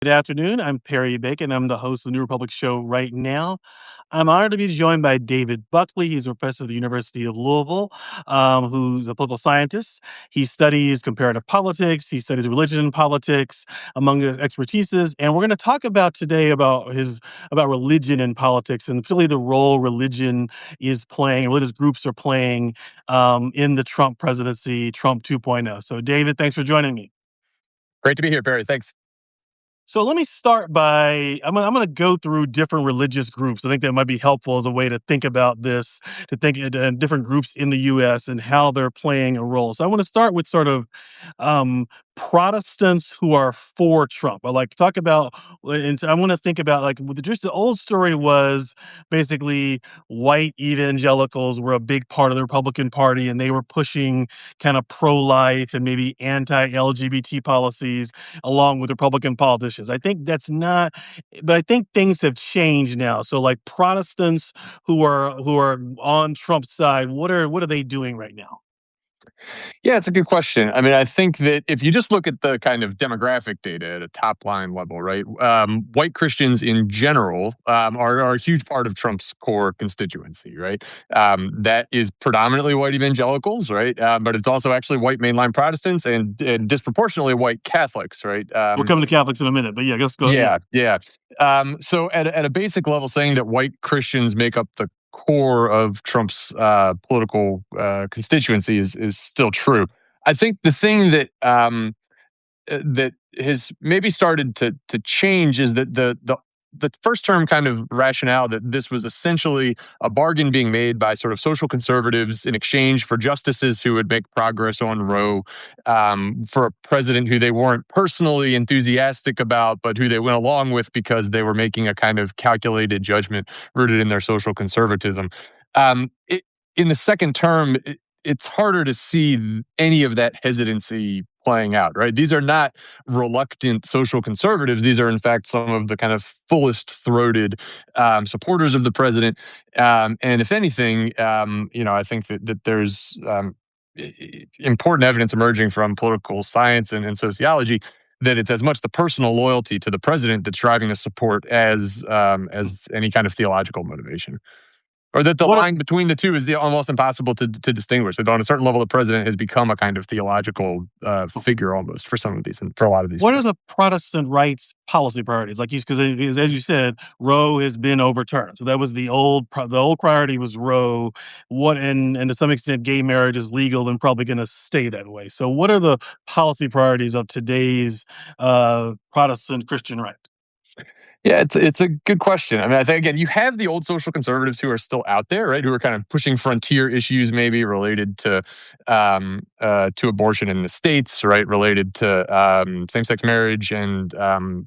Good afternoon. I'm Perry Bacon. I'm the host of the New Republic show right now. I'm honored to be joined by David Buckley. He's a professor at the University of Louisville, who's a political scientist. He studies comparative politics. He studies religion and politics, among his expertises. And we're going to talk about today about religion and politics, and particularly the role religion is playing, religious groups are playing in the Trump presidency, Trump 2.0. So, David, thanks for joining me. Great to be here, Barry. Thanks. So let me start by I'm gonna go through different religious groups. I think that might be helpful as a way to think about this, to think different groups in the U.S. and how they're playing a role. So I want to start with sort of um, Protestants who are for Trump. I like to talk about, and so I want to think about like just the old story was basically white evangelicals were a big part of the Republican Party, and they were pushing kind of pro-life and maybe anti-LGBT policies along with Republican politicians. I think that's not, but I think things have changed now. So like Protestants who are on Trump's side, what are they doing right now? Yeah, it's a good question. I mean, I think that if you just look at the kind of demographic data at a top line level, right, white Christians in general are a huge part of Trump's core constituency, right? That is predominantly white evangelicals, right? But it's also actually white mainline Protestants and disproportionately white Catholics, right? We'll come to Catholics in a minute, but yeah, let's go. Yeah, yeah. So at a basic level, saying that white Christians make up the core of Trump's political constituency is still true. I think the thing that has maybe started to change is that the first term kind of rationale that this was essentially a bargain being made by sort of social conservatives in exchange for justices who would make progress on Roe, for a president who they weren't personally enthusiastic about, but who they went along with because they were making a kind of calculated judgment rooted in their social conservatism. In the second term, it's harder to see any of that hesitancy playing out, right? These are not reluctant social conservatives. These are, in fact, some of the kind of fullest throated supporters of the president. And if anything, I think that there's important evidence emerging from political science and sociology that it's as much the personal loyalty to the president that's driving the support as any kind of theological motivation. Or that the What are, line between the two is almost impossible to distinguish. That on a certain level, the president has become a kind of theological figure almost for some of these, and for a lot of these what are folks. the Protestant rights policy priorities? Like, because as you said, Roe has been overturned, so that was the old priority was Roe. And to some extent, gay marriage is legal and probably going to stay that way. So, what are the policy priorities of today's Protestant Christian right? Yeah, it's a good question. I mean, I think again, you have the old social conservatives who are still out there, right? Who are kind of pushing frontier issues, maybe related to abortion in the states, right? Related to same-sex marriage and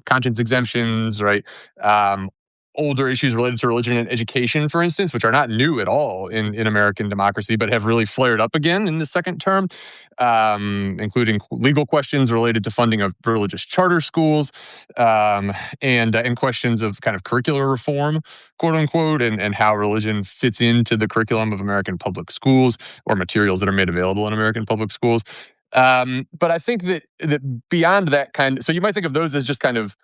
conscience exemptions, right? Older issues related to religion and education, for instance, which are not new at all in American democracy, but have really flared up again in the second term, including legal questions related to funding of religious charter schools, and questions of kind of curricular reform, quote unquote, and how religion fits into the curriculum of American public schools or materials that are made available in American public schools. But I think that beyond that so you might think of those as just kind of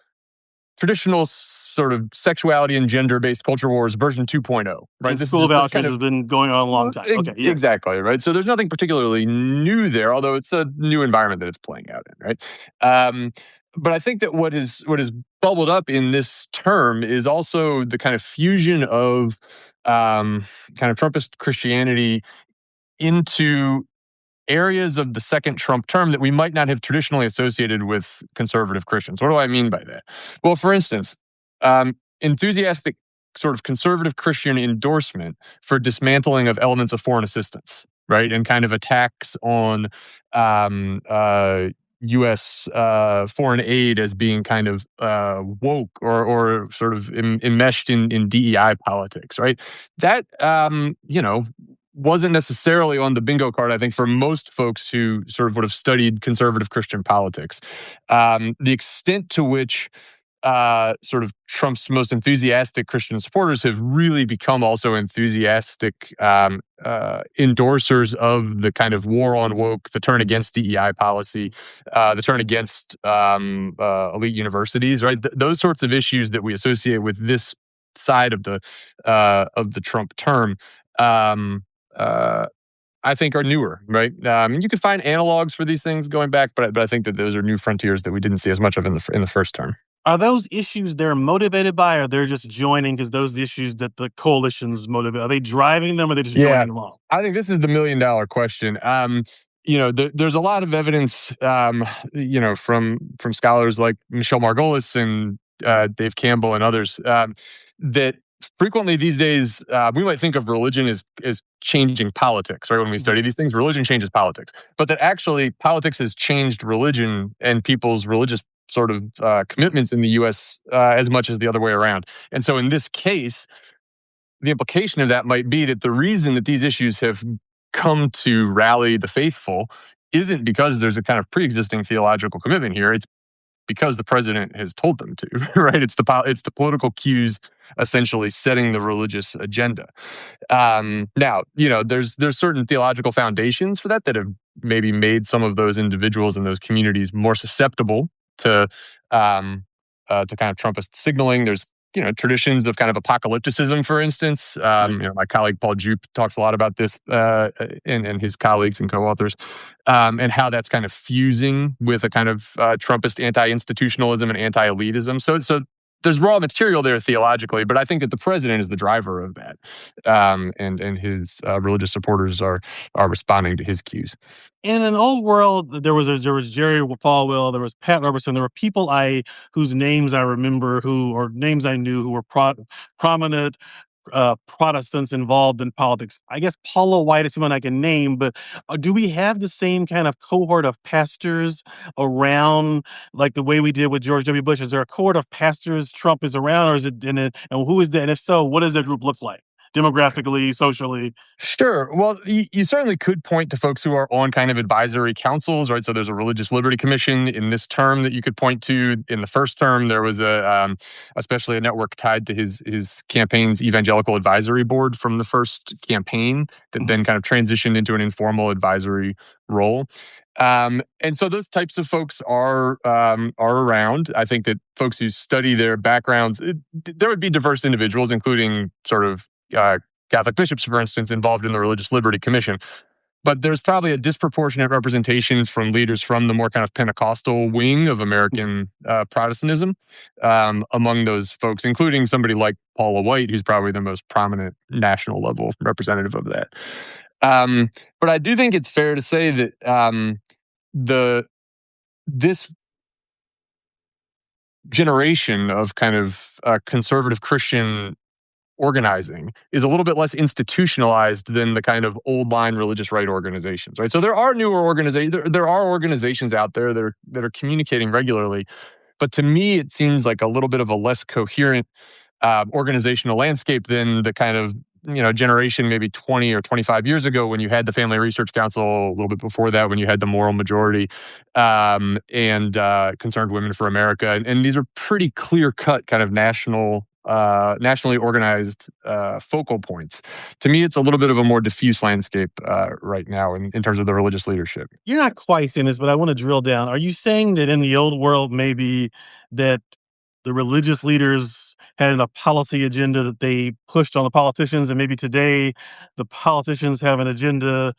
traditional sort of sexuality and gender-based culture wars version 2.0, right? And This is school just the vouchers kind has of been going on a long time. Okay, yes. exactly, right? So there's nothing particularly new there, although it's a new environment that it's playing out in, right? But I think that what is bubbled up in this term is also the kind of fusion of kind of Trumpist Christianity into areas of the second Trump term that we might not have traditionally associated with conservative Christians. What do I mean by that? Well, for instance, enthusiastic sort of conservative Christian endorsement for dismantling of elements of foreign assistance, right? And kind of attacks on U.S. Foreign aid as being kind of woke or sort of enmeshed in DEI politics, right? That, wasn't necessarily on the bingo card, I think, for most folks who sort of would have studied conservative Christian politics. The extent to which sort of Trump's most enthusiastic Christian supporters have really become also enthusiastic endorsers of the kind of war on woke, the turn against DEI policy, the turn against elite universities, right? Those sorts of issues that we associate with this side of the Trump term. I think are newer, right? You can find analogs for these things going back, but I think that those are new frontiers that we didn't see as much of in the first term. Are those issues they're motivated by, or they're just joining because those are the issues that the coalition's motivate? Are they driving them, or are they just Yeah, joining along? I think this is the $1 million question. There's a lot of evidence, from scholars like Michelle Margolis and Dave Campbell and others, that frequently these days we might think of religion as changing politics, right? When we study these things, religion changes politics, but that actually politics has changed religion and people's religious sort of commitments in the U.S. As much as the other way around. And so in this case, the implication of that might be that the reason that these issues have come to rally the faithful isn't because there's a kind of pre-existing theological commitment here. It's because the president has told them to, right? It's the political cues essentially setting the religious agenda. Now, there's certain theological foundations for that have maybe made some of those individuals and those communities more susceptible to kind of Trumpist signaling. There's traditions of kind of apocalypticism, for instance. My colleague Paul Jupe talks a lot about this, and his colleagues and co-authors, and how that's kind of fusing with a kind of Trumpist anti-institutionalism and anti-elitism. So there's raw material there theologically, but I think that the president is the driver of that, and his religious supporters are responding to his cues. In an old world, there was Jerry Falwell, there was Pat Robertson, there were people whose names I remember, or names I knew, who were prominent Protestants involved in politics. I guess Paula White is someone I can name, but do we have the same kind of cohort of pastors around, like the way we did with George W. Bush? Is there a cohort of pastors Trump is around, or is it and who is that? And if so, what does that group look like? Demographically, socially? Sure. Well, you certainly could point to folks who are on kind of advisory councils, right? So there's a Religious Liberty Commission in this term that you could point to. In the first term, there was especially a network tied to his campaign's Evangelical Advisory Board from the first campaign that then kind of transitioned into an informal advisory role. And so those types of folks are around. I think that folks who study their backgrounds, there would be diverse individuals, including sort of Catholic bishops, for instance, involved in the Religious Liberty Commission. But there's probably a disproportionate representation from leaders from the more kind of Pentecostal wing of American Protestantism among those folks, including somebody like Paula White, who's probably the most prominent national level representative of that. But I do think it's fair to say that this generation of kind of conservative Christian organizing is a little bit less institutionalized than the kind of old line religious right organizations, right? So there are newer organizations. There are organizations out there that are communicating regularly, but to me, it seems like a little bit of a less coherent organizational landscape than the kind of generation maybe 20 or 25 years ago when you had the Family Research Council, a little bit before that when you had the Moral Majority and Concerned Women for America, and these are pretty clear cut kind of nationally organized focal points. To me, it's a little bit of a more diffuse landscape right now in terms of the religious leadership. You're not quite saying this, but I want to drill down. Are you saying that in the old world, maybe that the religious leaders had a policy agenda that they pushed on the politicians, and maybe today the politicians have an agenda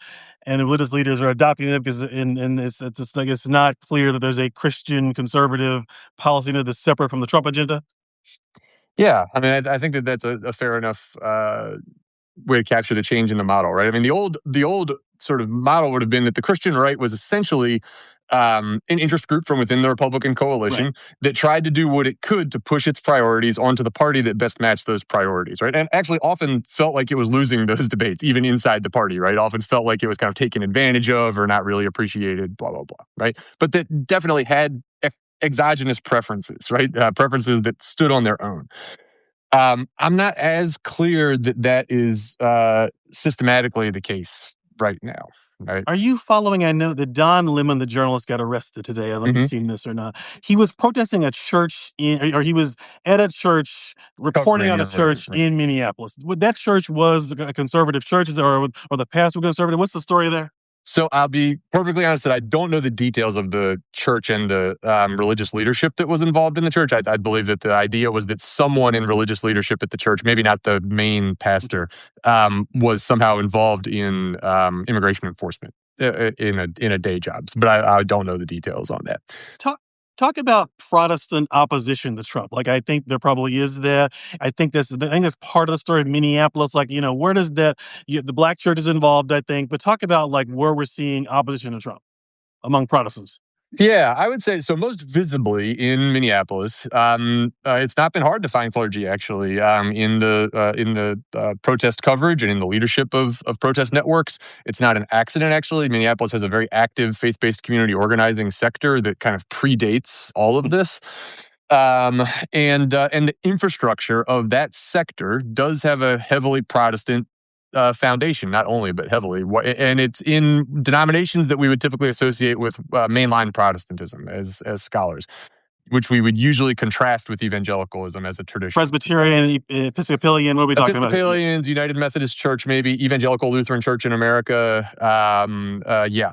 and the religious leaders are adopting it because it's like it's not clear that there's a Christian conservative policy that's separate from the Trump agenda? Yeah, I mean, I think that that's a fair enough way to capture the change in the model, right? I mean, the old sort of model would have been that the Christian right was essentially an interest group from within the Republican coalition that tried to do what it could to push its priorities onto the party that best matched those priorities, right? And actually often felt like it was losing those debates, even inside the party, right? Often felt like it was kind of taken advantage of or not really appreciated, blah, blah, blah, right? But that definitely had exogenous preferences, right? Preferences that stood on their own. I'm not as clear that is systematically the case right now, right? Are you following? I know that Don Lemon, the journalist, got arrested today. I don't know if you've Hmm. seen this or not. He was protesting a church or he was at a church reporting Covering on a everything. church Right. in Minneapolis. That church was a conservative church, or the pastor was conservative. What's the story there? So I'll be perfectly honest that I don't know the details of the church and the religious leadership that was involved in the church. I believe that the idea was that someone in religious leadership at the church, maybe not the main pastor, was somehow involved in immigration enforcement in a day job. But I don't know the details on that. Talk talk about Protestant opposition to Trump. Like, I think there probably is that. I think that's part of the story of Minneapolis. Like, where does the black church is involved, I think, but talk about like where we're seeing opposition to Trump among Protestants. Yeah, I would say so. Most visibly in Minneapolis, it's not been hard to find clergy actually in the protest coverage and in the leadership of protest networks. It's not an accident actually. Minneapolis has a very active faith-based community organizing sector that kind of predates all of this. Um, and the infrastructure of that sector does have a heavily Protestant foundation, not only but heavily, and it's in denominations that we would typically associate with mainline Protestantism as scholars, which we would usually contrast with evangelicalism as a tradition. Presbyterian, Episcopalian, what are we talking about here? Episcopalians, United Methodist Church, maybe Evangelical Lutheran Church in America.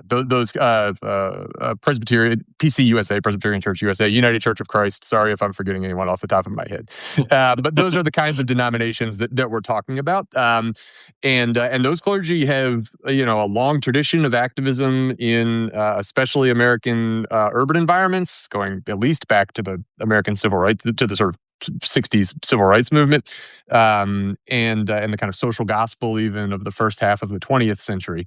Those Presbyterian, PCUSA, Presbyterian Church USA, United Church of Christ. Sorry if I'm forgetting anyone off the top of my head. But those are the kinds of denominations that we're talking about. And those clergy have, a long tradition of activism in especially American urban environments, going at least back to the American civil rights, to the sort of 60s civil rights movement, and the kind of social gospel even of the first half of the 20th century.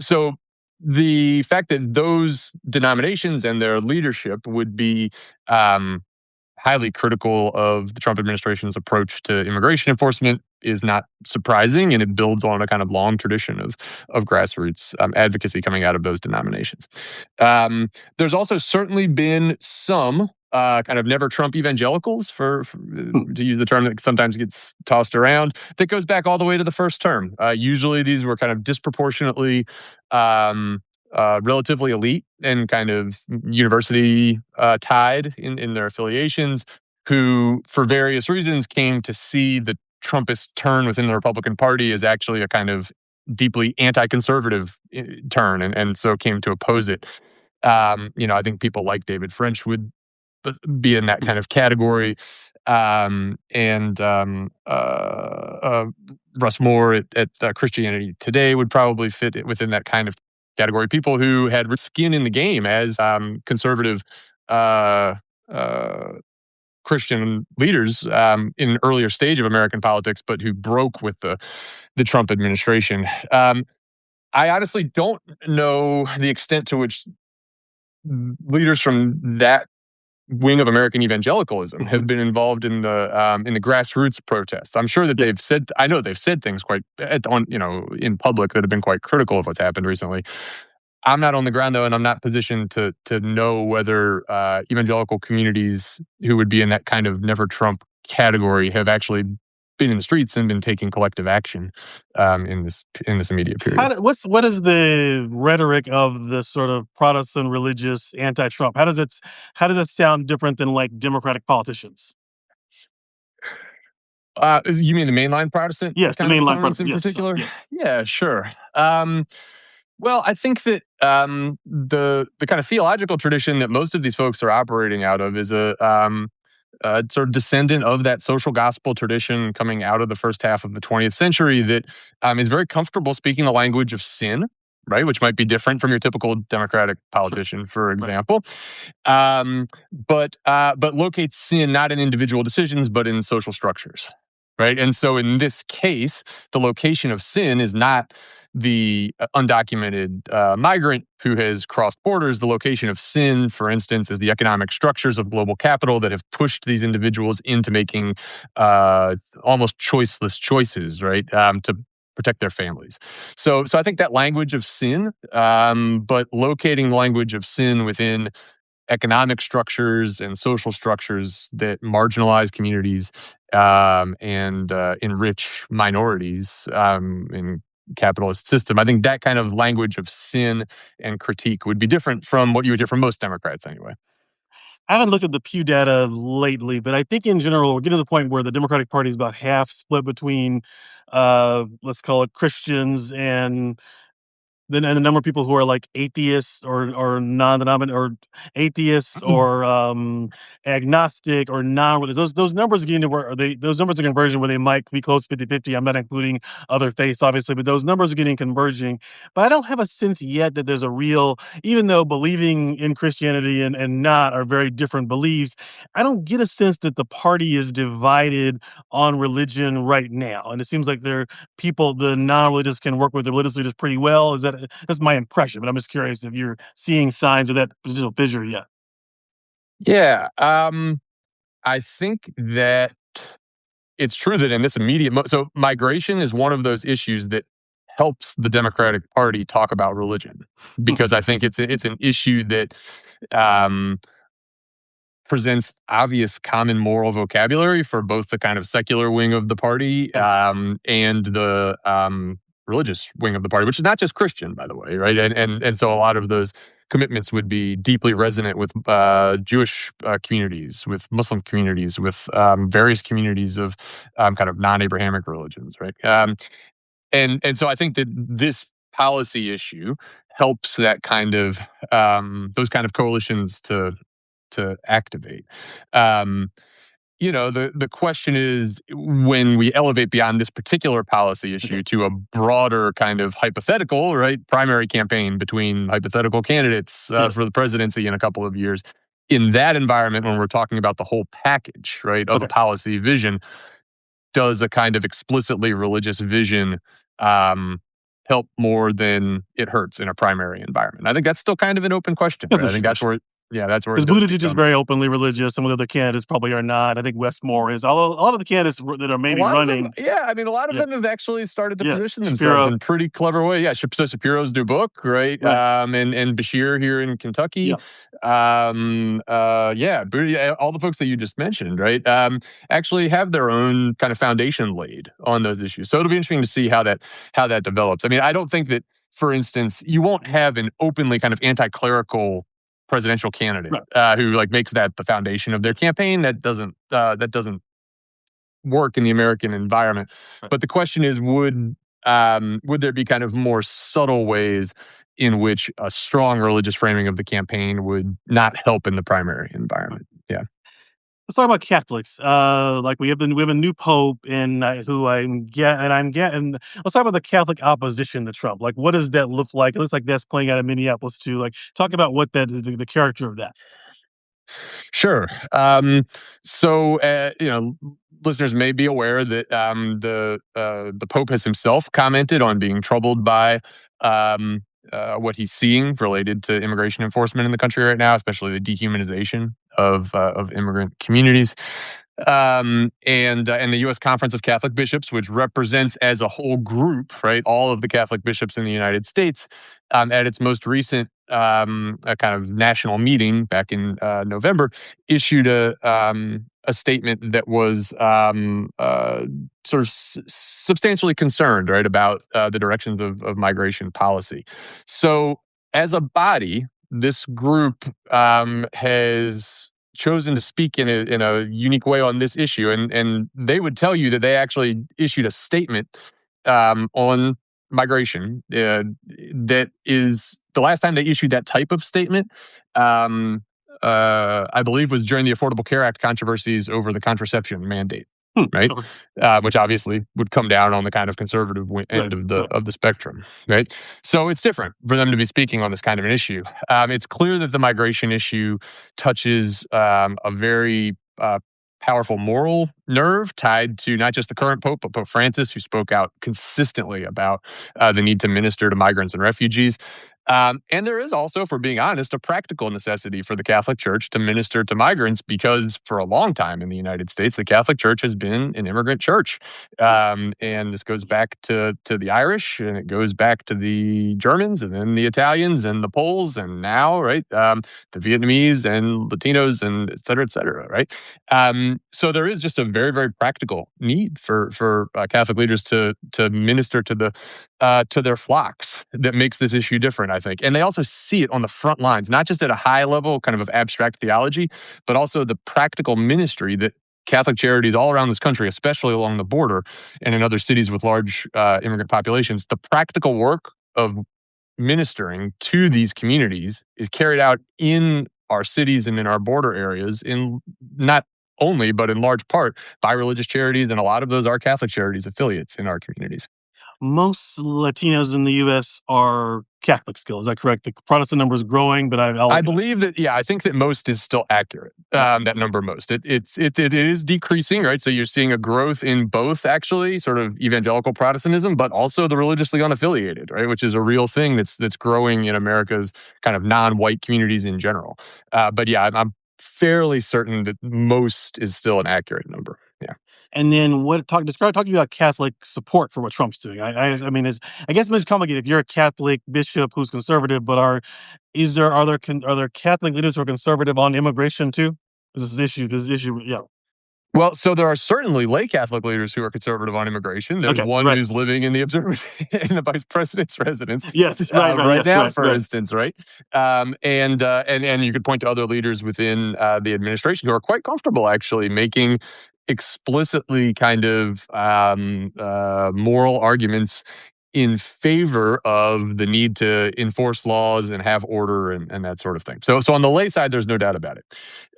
So the fact that those denominations and their leadership would be highly critical of the Trump administration's approach to immigration enforcement is not surprising, and it builds on a kind of long tradition of grassroots advocacy coming out of those denominations. There's also certainly been some kind of never Trump evangelicals, to use the term that sometimes gets tossed around, that goes back all the way to the first term. Usually these were kind of disproportionately relatively elite and kind of university tied in their affiliations, who, for various reasons, came to see the Trumpist turn within the Republican Party as actually a kind of deeply anti-conservative turn, and so came to oppose it. I think people like David French would be in that kind of category, and Russ Moore at Christianity Today would probably fit within that kind of category. People who had skin in the game as conservative Christian leaders in an earlier stage of American politics, but who broke with the Trump administration. I honestly don't know the extent to which leaders from that wing of American evangelicalism have been involved in the grassroots protests. I'm sure that I know they've said things quite in public that have been quite critical of what's happened recently. I'm not on the ground though, and I'm not positioned to know whether evangelical communities who would be in that kind of never Trump category have actually been in the streets and been taking collective action in this immediate period. What is the rhetoric of the sort of Protestant religious anti-Trump? How does it sound different than like Democratic politicians? You mean the mainline Protestant Yes, the kind of mainline opponents in Protestants. Yes, particular? yes. Yeah, sure. Well, I think that the kind of theological tradition that most of these folks are operating out of is a sort of descendant of that social gospel tradition coming out of the first half of the 20th century that is very comfortable speaking the language of sin, right? Which might be different from your typical Democratic politician, for example. But locates sin not in individual decisions, but in social structures, right? And so in this case, the location of sin is not the undocumented migrant who has crossed borders. The location of sin, for instance, is the economic structures of global capital that have pushed these individuals into making almost choiceless choices, right, to protect their families. So I think that language of sin, but locating the language of sin within economic structures and social structures that marginalize communities and enrich minorities in capitalist system. I think that kind of language of sin and critique would be different from what you would hear from most Democrats anyway. I haven't looked at the Pew data lately, but I think in general we're getting to the point where the Democratic Party is about half split between, let's call it Christians and the number of people who are like atheists or non-denominant or atheists or agnostic or non-religious. Those numbers are getting to where those numbers are converging where they might be close to 50-50. I'm not including other faiths, obviously, but those numbers are getting converging. But I don't have a sense yet that there's a real, even though believing in Christianity and not are very different beliefs, I don't get a sense that the party is divided on religion right now. And it seems like the non-religious can work with the religious leaders pretty well. That's my impression, but I'm just curious if you're seeing signs of that potential fissure yet. Yeah, I think that it's true that in this immediate so migration is one of those issues that helps the Democratic Party talk about religion, because I think it's an issue that um, presents obvious common moral vocabulary for both the kind of secular wing of the party and the religious wing of the party, which is not just Christian, by the way, right? And so a lot of those commitments would be deeply resonant with Jewish communities, with Muslim communities, with various communities of kind of non-Abrahamic religions, right? And so I think that this policy issue helps that kind of those kind of coalitions to activate. Um, the question is, when we elevate beyond this particular policy issue to a broader kind of hypothetical, right, primary campaign between hypothetical candidates Yes. for the presidency in a couple of years, in that environment, when we're talking about the whole package, right, of a Okay. policy vision, does a kind of explicitly religious vision help more than it hurts in a primary environment? I think that's still kind of an open question, That's right? a I think good that's question. where, yeah, that's where it Because does Buttigieg is become. very openly religious. Some of the other candidates probably are not. I think Westmore is. Although a lot of the candidates that are A maybe lot of them, running, yeah. I mean, a lot of yeah, them have actually started to yes, position themselves Shapiro, in pretty clever way. Yeah, so Shapiro's new book, right? right, And Bashir here in Kentucky. yeah, Yeah, all the folks that you just mentioned, right? Actually have their own kind of foundation laid on those issues. So it'll be interesting to see how that develops. I mean, I don't think that, for instance, you won't have an openly kind of anti-clerical presidential candidate right, who like makes that the foundation of their yes, campaign. That doesn't work in the American environment. right. But the question is, would there be kind of more subtle ways in which a strong religious framing of the campaign would not help in the primary Right. environment? Yeah. Let's talk about Catholics. Like we have a new pope, and let's talk about the Catholic opposition to Trump. Like, what does that look like? It looks like that's playing out in Minneapolis too. Like, talk about what the character of that. Sure. Listeners may be aware that the Pope has himself commented on being troubled by what he's seeing related to immigration enforcement in the country right now, especially the dehumanization of immigrant communities. And the U.S. Conference of Catholic Bishops, which represents as a whole group, right, all of the Catholic bishops in the United States, at its most recent a kind of national meeting back in November, issued a statement that was sort of substantially concerned, right, about the directions of migration policy. So, as a body, this group has chosen to speak in a unique way on this issue, and they would tell you that they actually issued a statement on migration that is the last time they issued that type of statement. I believe was during the Affordable Care Act controversies over the contraception mandate, right? Okay. Which obviously would come down on the kind of conservative Right. end of the Right. of the spectrum, right? So it's different for them to be speaking on this kind of an issue. It's clear that the migration issue touches a very powerful moral nerve tied to not just the current Pope, but Pope Francis, who spoke out consistently about the need to minister to migrants and refugees. And there is also, if we're being honest, a practical necessity for the Catholic Church to minister to migrants because for a long time in the United States, the Catholic Church has been an immigrant church. And this goes back to the Irish, and it goes back to the Germans, and then the Italians and the Poles, and now, right, the Vietnamese and Latinos, and et cetera, right? So there is just a very, very practical need for Catholic leaders to minister to their flocks that makes this issue different, I think. And they also see it on the front lines, not just at a high level kind of abstract theology, but also the practical ministry that Catholic charities all around this country, especially along the border and in other cities with large immigrant populations, the practical work of ministering to these communities is carried out in our cities and in our border areas, in not only, but in large part by religious charities, and a lot of those are Catholic charities affiliates in our communities. Most Latinos in the U.S. are Catholic still. Is that correct? The Protestant number is growing, but I believe that, yeah, I think that most is still accurate. That number most. It is decreasing, right? So you're seeing a growth in both, actually, sort of evangelical Protestantism, but also the religiously unaffiliated, right? Which is a real thing that's growing in America's kind of non-white communities in general. But yeah, I'm fairly certain that most is still an accurate number. Yeah. And then describe talking about Catholic support for what Trump's doing. I mean, I guess it's complicated. If you're a Catholic bishop who's conservative, but are there Catholic leaders who are conservative on immigration too? This issue, yeah. Well, so there are certainly lay Catholic leaders who are conservative on immigration. There's Okay, one right. who's living in the in the vice president's residence, Yes, right, right yes, now, right, for right. instance, right? And you could point to other leaders within the administration who are quite comfortable actually making explicitly kind of moral arguments in favor of the need to enforce laws and have order and that sort of thing. So on the lay side, there's no doubt about it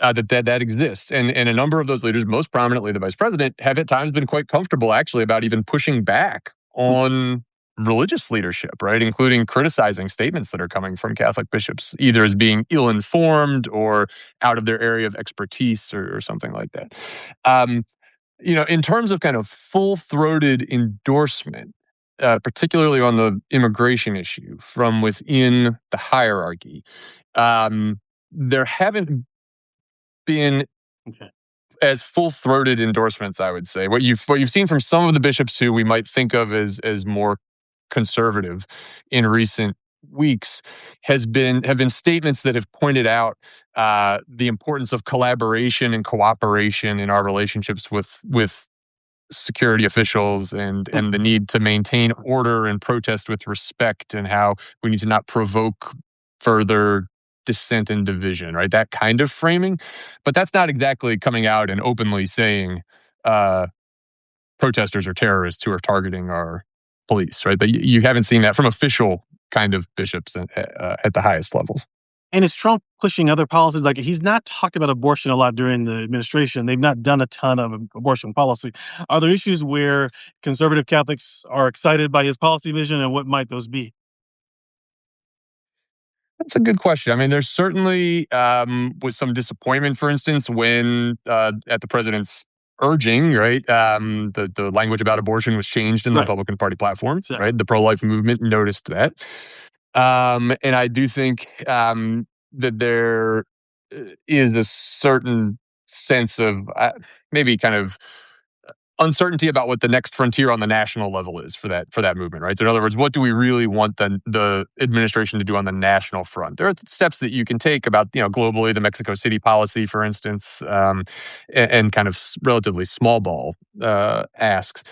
that exists, and a number of those leaders, most prominently the vice president, have at times been quite comfortable actually about even pushing back on religious leadership, right, including criticizing statements that are coming from Catholic bishops, either as being ill-informed or out of their area of expertise or something like that. In terms of kind of full-throated endorsement, particularly on the immigration issue from within the hierarchy, there haven't been Okay. as full-throated endorsements, I would say. What you've seen from some of the bishops who we might think of as more conservative in recent weeks have been statements that have pointed out the importance of collaboration and cooperation in our relationships with security officials, and the need to maintain order and protest with respect, and how we need to not provoke further dissent and division, right? That kind of framing. But that's not exactly coming out and openly saying protesters are terrorists who are targeting our police, right? But you haven't seen that from official kind of bishops at the highest levels. And is Trump pushing other policies? Like, he's not talked about abortion a lot during the administration. They've not done a ton of abortion policy. Are there issues where conservative Catholics are excited by his policy vision, and what might those be? That's a good question. I mean, there's certainly was some disappointment, for instance, when at the president's urging, right, the language about abortion was changed in the Right. Republican Party platform, Exactly. right? The pro-life movement noticed that. And I do think that there is a certain sense of maybe kind of uncertainty about what the next frontier on the national level is for that movement, right? So in other words, what do we really want the administration to do on the national front? There are steps that you can take about, globally, the Mexico City policy, for instance, and kind of relatively small ball asks,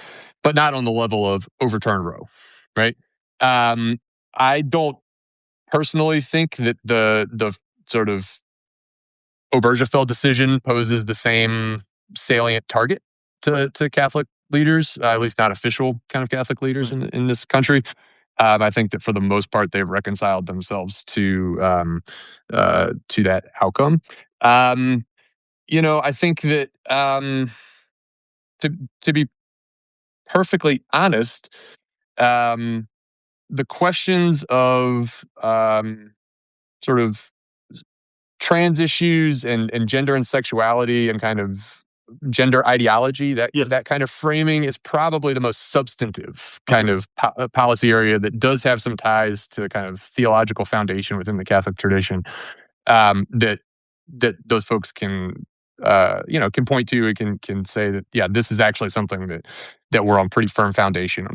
but not on the level of overturn Roe, right? I don't personally think that the sort of Obergefell decision poses the same salient target to Catholic leaders, at least not official kind of Catholic leaders in this country. I think that for the most part, they've reconciled themselves to that outcome. I think that to be perfectly honest, the questions of sort of trans issues and gender and sexuality and kind of gender ideology, that Yes. kind of framing is probably the most substantive kind Agreed. of policy area that does have some ties to kind of theological foundation within the Catholic tradition, that those folks can can point to and can say that, yeah, this is actually something that we're on pretty firm foundation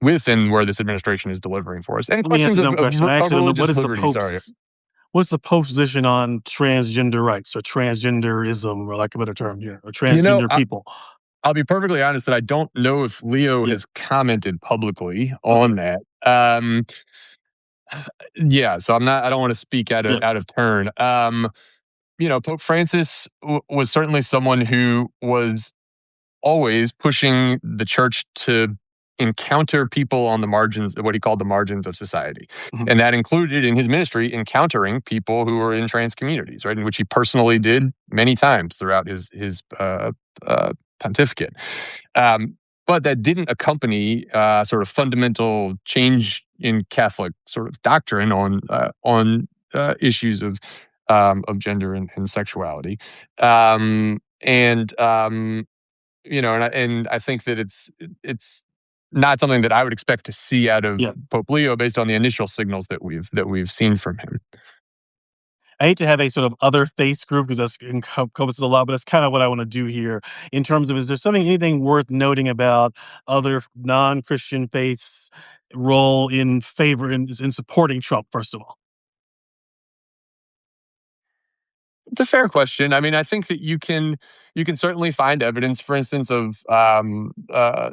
with, and where this administration is delivering for us. And Let me ask questions a dumb question. I of actually don't know religious liberty. Sorry. what's the Pope's position on transgender rights or transgenderism, or like a better term here, or You know, transgender people? I'll be perfectly honest that I don't know if Leo Yeah. has commented publicly Okay. on that. Yeah, so I don't want to speak Yeah. out of turn. Pope Francis was certainly someone who was always pushing the church to encounter people on the margins, what he called the margins of society. Mhm. And that included in his ministry encountering people who were in trans communities, right? In which he personally did many times throughout his pontificate. But that didn't accompany sort of fundamental change in Catholic sort of doctrine on issues of gender and sexuality. And I think that it's not something that I would expect to see out of Yeah. Pope Leo based on the initial signals that we've seen from him. I hate to have a sort of other faith group because that's encompasses a lot, but that's kind of what I want to do here in terms of, is there anything worth noting about other non-Christian faiths' role in favor in supporting Trump, first of all? It's a fair question. I mean, I think that you can certainly find evidence, for instance, of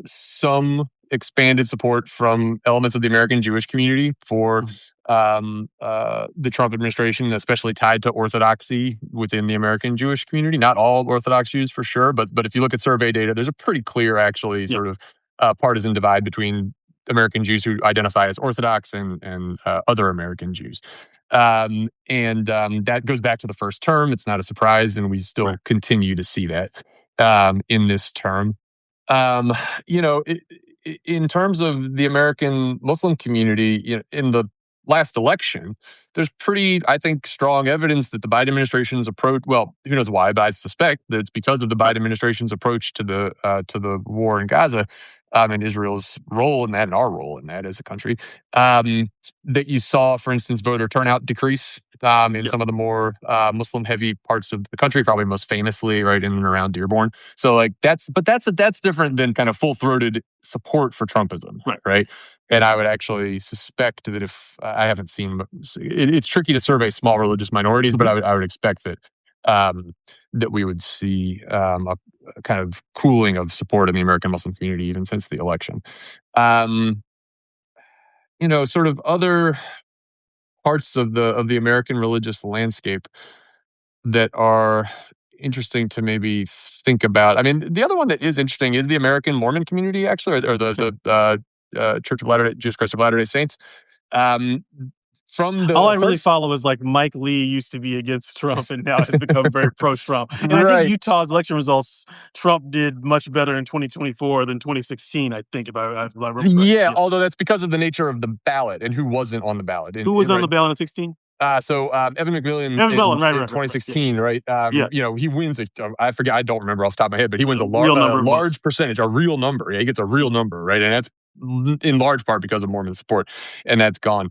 some expanded support from elements of the American Jewish community for Mhm. the Trump administration, especially tied to orthodoxy within the American Jewish community. Not all Orthodox Jews, for sure, but if you look at survey data, there's a pretty clear, actually, Yeah. sort of partisan divide between American Jews who identify as Orthodox and other American Jews. And that goes back to the first term. It's not a surprise, and we still Right. continue to see that in this term. Um, you know, in terms of the American Muslim community, in the last election, there's pretty, I think, strong evidence that the Biden administration's approach. Well, who knows why, but I suspect that it's because of the Right. Biden administration's approach to the war in Gaza, and Israel's role in that, and our role in that as a country. Um, that you saw, for instance, voter turnout decrease in Yeah. some of the more Muslim-heavy parts of the country, probably most famously right in and around Dearborn. So, like, that's different than kind of full-throated support for Trumpism, Right. right? And I would actually suspect that if I haven't seen, it's tricky to survey small religious minorities, but Mhm. I would expect um, that we would see a kind of cooling of support in the American Muslim community even since the election. Um, Sort of other parts of the American religious landscape that are interesting to maybe think about. I mean, the other one that is interesting is the American Mormon community, actually, or Okay. the Church of Latter Day Jesus Christ of Latter Day Saints. Um, from All I the really first, follow is like Mike Lee used to be against Trump and now has become very pro-Trump. And I think right. Utah's election results, Trump did much better in 2024 than 2016, I think, if I remember correctly. Yeah, Yes. although that's because of the nature of the ballot and who wasn't on the ballot. Who was on Right. the ballot in 16? Evan McMillan Evan Bellin, right, in right, right, right. Yes. 2016, right? Yeah. He wins I forget, I don't remember off the top of my head, but he wins A real a number of votes. large percentage, a real number. Yeah, he gets a real number, right? And that's in large part because of Mormon support, and that's gone.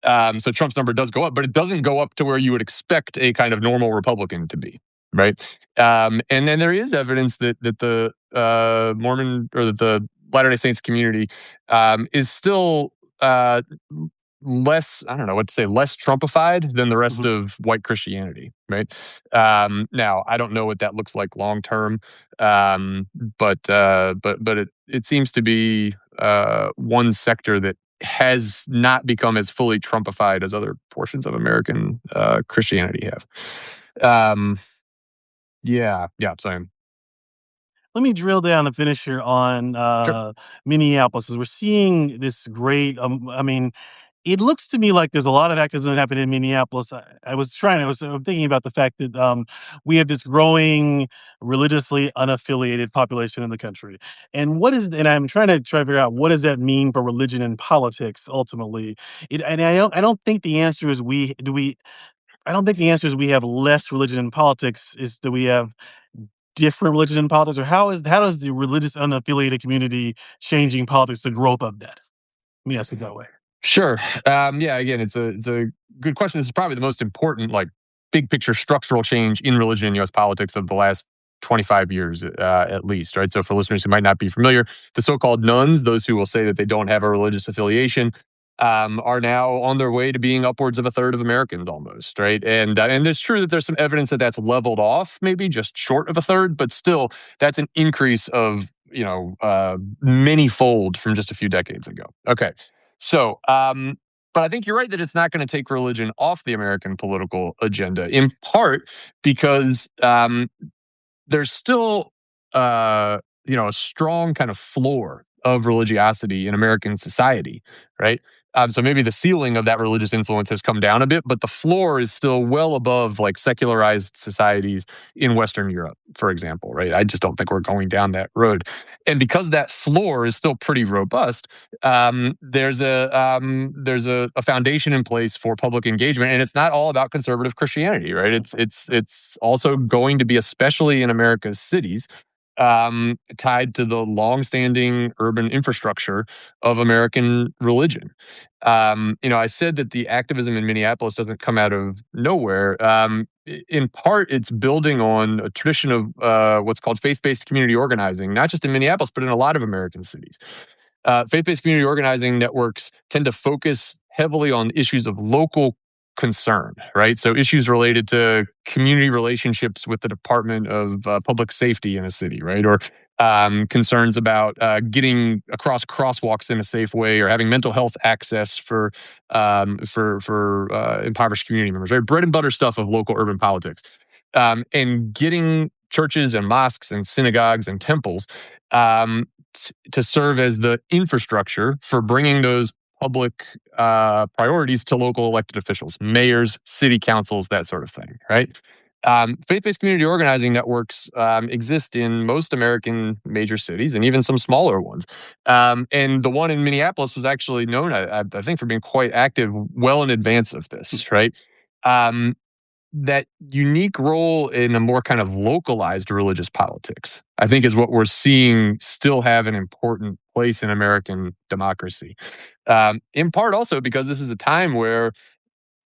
So Trump's number does go up, but it doesn't go up to where you would expect a kind of normal Republican to be, right? And then there is evidence that the Mormon, or that the Latter Day Saints community is still less, I don't know what to say, less Trumpified than the rest Mhm. of white Christianity, right? Now, I don't know what that looks like long term, but it seems to be one sector that has not become as fully Trumpified as other portions of American Christianity have. Um, yeah, same. Let me drill down and finish here on Sure. Minneapolis, because we're seeing this great. I mean, it looks to me like there's a lot of activism happening in Minneapolis. I was thinking about the fact that we have this growing religiously unaffiliated population in the country, and I'm trying to figure out what does that mean for religion and politics ultimately. And I don't think the answer is we. I don't think the answer is we have less religion in politics. Is that we have different religions in politics, or how does the religious unaffiliated community changing politics, the growth of that? Let me ask it that way. Sure. Yeah. Again, it's a good question. This is probably the most important, like, big picture structural change in religion in U.S. politics of the last 25 years, at least. Right. So, for listeners who might not be familiar, the so-called nuns, those who will say that they don't have a religious affiliation, are now on their way to being upwards of a third of Americans, almost. Right. And it's true that there's some evidence that that's leveled off, maybe just short of a third, but still, that's an increase of many-fold from just a few decades ago. Okay. So, but I think you're right that it's not going to take religion off the American political agenda, in part because there's still, a strong kind of floor of religiosity in American society, right? So maybe the ceiling of that religious influence has come down a bit, but the floor is still well above, like, secularized societies in Western Europe, for example, right? I just don't think we're going down that road. And because that floor is still pretty robust, there's a foundation in place for public engagement, and it's not all about conservative Christianity, right? It's also going to be, especially in America's cities, tied to the longstanding urban infrastructure of American religion. I said that the activism in Minneapolis doesn't come out of nowhere. In part, it's building on a tradition of what's called faith-based community organizing, not just in Minneapolis, but in a lot of American cities. Faith-based community organizing networks tend to focus heavily on issues of local concern, right? So issues related to community relationships with the Department of Public Safety in a city, right? Or concerns about getting across crosswalks in a safe way, or having mental health access for impoverished community members, right? Bread and butter stuff of local urban politics, and getting churches and mosques and synagogues and temples to serve as the infrastructure for bringing those public priorities to local elected officials, mayors, city councils, that sort of thing, right? Faith-based community organizing networks exist in most American major cities and even some smaller ones. And the one in Minneapolis was actually known, I think, for being quite active well in advance of this, right? That unique role in a more kind of localized religious politics, I think, is what we're seeing still have an important place in American democracy. In part also because this is a time where,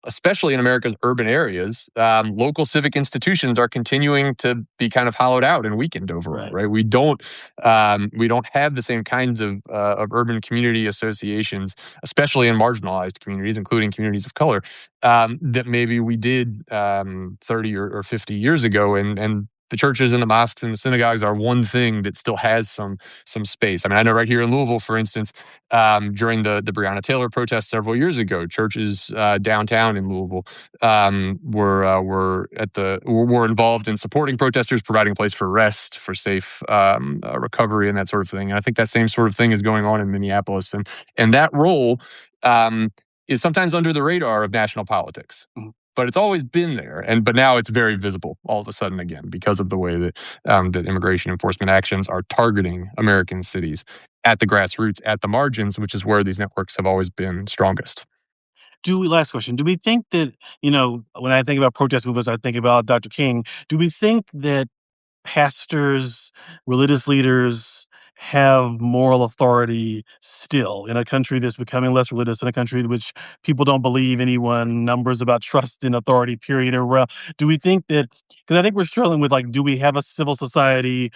especially in America's urban areas, local civic institutions are continuing to be kind of hollowed out and weakened overall. Right? We don't have the same kinds of urban community associations, especially in marginalized communities, including communities of color, that maybe we did 30 or 50 years ago. And the churches and the mosques and the synagogues are one thing that still has some space. I mean, I know right here in Louisville, for instance, during the Breonna Taylor protests several years ago, churches downtown in Louisville were involved in supporting protesters, providing a place for rest, for safe recovery, and that sort of thing. And I think that same sort of thing is going on in Minneapolis, and that role is sometimes under the radar of national politics. Mm-hmm. But it's always been there, but now it's very visible all of a sudden again because of the way that that immigration enforcement actions are targeting American cities at the grassroots, at the margins, which is where these networks have always been strongest. Last question. Do we think that, when I think about protest movements, I think about Dr. King. Do we think that pastors, religious leaders have moral authority still in a country that's becoming less religious, in a country in which people don't believe anyone, numbers about trust in authority, period? Or do we think that, because I think we're struggling with, like, do we have a civil society?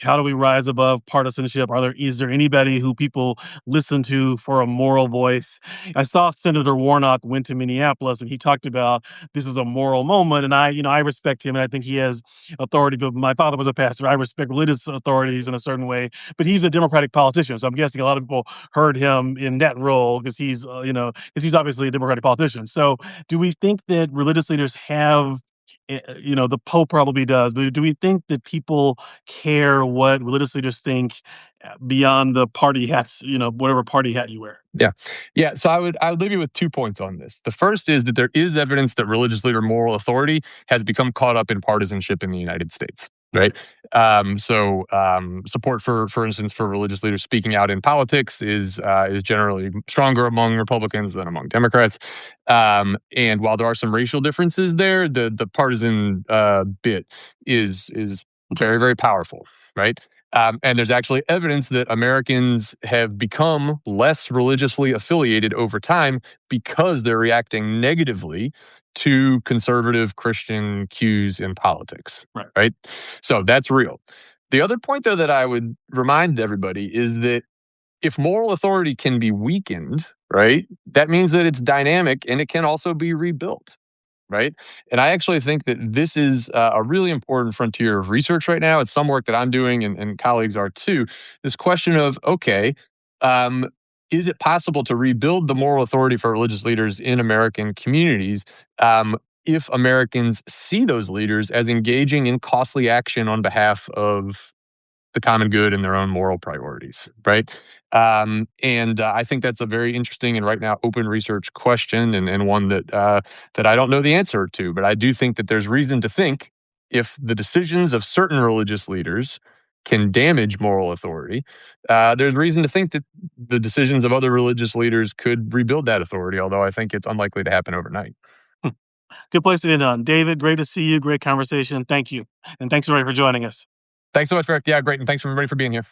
How do we rise above partisanship? Is there anybody who people listen to for a moral voice? I saw Senator Warnock went to Minneapolis and he talked about this is a moral moment. And I respect him and I think he has authority, but my father was a pastor. I respect religious authorities in a certain way, but he's a Democratic politician. So I'm guessing a lot of people heard him in that role because because he's obviously a Democratic politician. So do we think that religious leaders have, the Pope probably does, but do we think that people care what religious leaders think beyond the party hats, whatever party hat you wear? Yeah. Yeah. So I would leave you with 2 points on this. The first is that there is evidence that religious leader moral authority has become caught up in partisanship in the United States. Right. Support for instance, for religious leaders speaking out in politics is generally stronger among Republicans than among Democrats. And while there are some racial differences there, the partisan bit is very, very powerful, right? And there's actually evidence that Americans have become less religiously affiliated over time because they're reacting negatively to conservative Christian cues in politics, Right. right? So that's real. The other point, though, that I would remind everybody is that if moral authority can be weakened, right, that means that it's dynamic and it can also be rebuilt, right? And I actually think that this is a really important frontier of research right now. It's some work that I'm doing and colleagues are too. This question of, okay, um, is it possible to rebuild the moral authority for religious leaders in American communities if Americans see those leaders as engaging in costly action on behalf of the common good and their own moral priorities, right? And I think that's a very interesting and right now open research question, and one that I don't know the answer to. But I do think that there's reason to think if the decisions of certain religious leaders can damage moral authority, there's reason to think that the decisions of other religious leaders could rebuild that authority. Although I think it's unlikely to happen overnight. Good place to end on. David, great to see you. Great conversation. Thank you. And thanks everybody for joining us. Thanks so much, Eric. Yeah, great, and thanks everybody for being here.